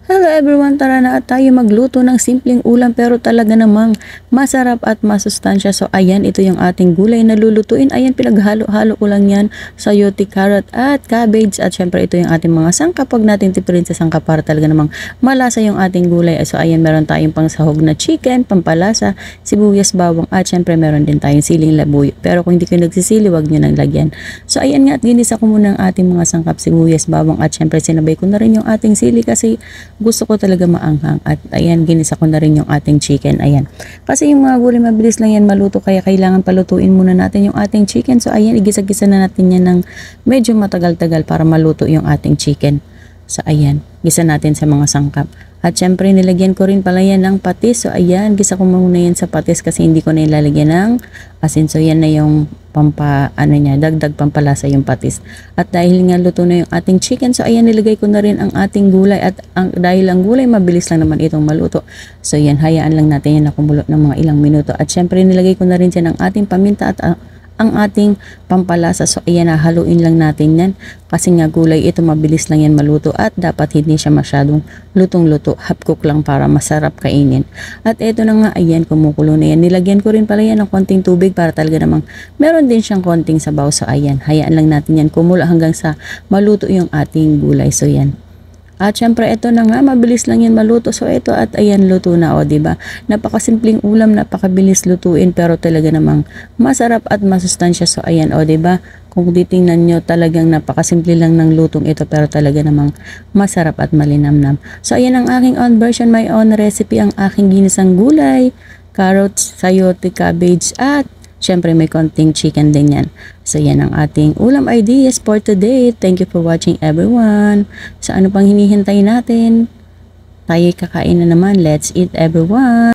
Hello everyone, tara na at tayo magluto ng simpleng ulam pero talaga namang masarap at masustansya. So ayan, ito yung ating gulay na lulutuin. Ayan, pinaghalo-halo ko lang yan, sayote, carrot at cabbage. At syempre ito yung ating mga sangkap. Huwag natin tipirin sa sangkap para talaga namang malasa yung ating gulay. So ayan, meron tayong pang sahog na chicken, pampalasa, sibuyas, bawang at syempre meron din tayong siling labuyo. Pero kung hindi kayo nagsisili, huwag nyo nang lagyan. So ayan nga, at ginisa ko muna ang ating mga sangkap, sibuyas, bawang at syempre sinabay ko na rin yung ating sili kasi gusto ko talaga maanghang. At ayan, ginisa ko na rin yung ating chicken. Ayan, kasi yung mga gulay mabilis lang yan maluto, kaya kailangan palutuin muna natin yung ating chicken. So ayan, igisa-gisa na natin yan ng medyo matagal-tagal para maluto yung ating chicken. So ayan, gisa natin sa mga sangkap. At syempre nilagyan ko rin pala yan ng patis. So ayan, gisa ko muna yan sa patis kasi hindi ko na ilalagyan ng asin. So yan na yung dagdag pampalasa yung patis. At dahil nga luto na yung ating chicken, so ayan, nilagay ko na rin ang ating gulay. At dahil ang gulay mabilis lang naman itong maluto, so yan, hayaan lang natin yan na kumulo ng mga ilang minuto. At syempre nilagay ko na rin dyan ang ating paminta at ang ating pampalasa. So ayan, haluin lang natin yan kasi nga gulay ito, mabilis lang yan maluto at dapat hindi siya masyadong lutong-luto, half cook lang para masarap kainin. At eto na nga, ayan, kumukulo na yan. Nilagyan ko rin pala yan ng konting tubig para talaga namang meron din siyang konting sabaw. So ayan, hayaan lang natin yan kumulo hanggang sa maluto yung ating gulay. So yan. At syempre ito na nga, mabilis lang yan maluto. So ito, at ayan, luto na, o diba? Napakasimpleng ulam, napakabilis lutuin pero talaga namang masarap at masustansya. So ayan, o diba? Kung titingnan nyo, talagang napakasimple lang ng lutong ito pero talaga namang masarap at malinamnam. So ayan ang aking own version, my own recipe, ang aking ginisang gulay, carrots, sayote, cabbage at syempre may konting chicken din yan. So yan ang ating ulam ideas for today. Thank you for watching everyone. So ano pang hinihintay natin? Tayo kakain na naman. Let's eat everyone.